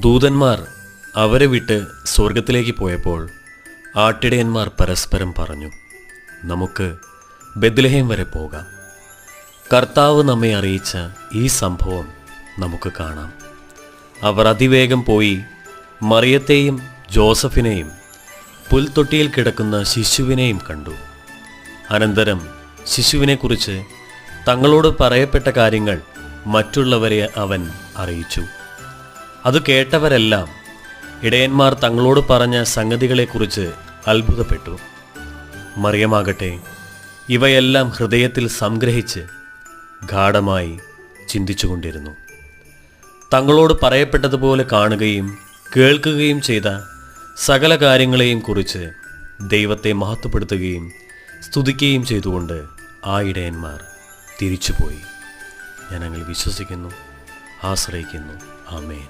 ദൂതന്മാർ അവരെ വിട്ട് സ്വർഗത്തിലേക്ക് പോയപ്പോൾ ആട്ടിടയന്മാർ പരസ്പരം പറഞ്ഞു, നമുക്ക് ബെത്ലഹേം വരെ പോകാം. കർത്താവ് നമ്മെ അറിയിച്ച ഈ സംഭവം നമുക്ക് കാണാം. അവർ അതിവേഗം പോയി മറിയത്തെയും ജോസഫിനെയും പുൽത്തൊട്ടിയിൽ കിടക്കുന്ന ശിശുവിനെയും കണ്ടു. അനന്തരം ശിശുവിനെക്കുറിച്ച് തങ്ങളോട് പറയപ്പെട്ട കാര്യങ്ങൾ മറ്റുള്ളവരെ അവൻ അറിയിച്ചു. അത് കേട്ടവരെല്ലാം ഇടയന്മാർ തങ്ങളോട് പറഞ്ഞ സംഗതികളെക്കുറിച്ച് അത്ഭുതപ്പെട്ടു. മറിയമാകട്ടെ ഇവയെല്ലാം ഹൃദയത്തിൽ സംഗ്രഹിച്ച് ഗാഢമായി ചിന്തിച്ചുകൊണ്ടിരുന്നു. തങ്ങളോട് പറയപ്പെട്ടതുപോലെ കാണുകയും കേൾക്കുകയും ചെയ്ത സകല കാര്യങ്ങളെയും കുറിച്ച് ദൈവത്തെ മഹത്വപ്പെടുത്തുകയും സ്തുതിക്കുകയും ചെയ്തുകൊണ്ട് ആ ഇടയന്മാർ തിരിച്ചുപോയി. ഞാൻ അങ്ങനെ വിശ്വസിക്കുന്നു, ആശ്രയിക്കുന്നു. ആമേൻ.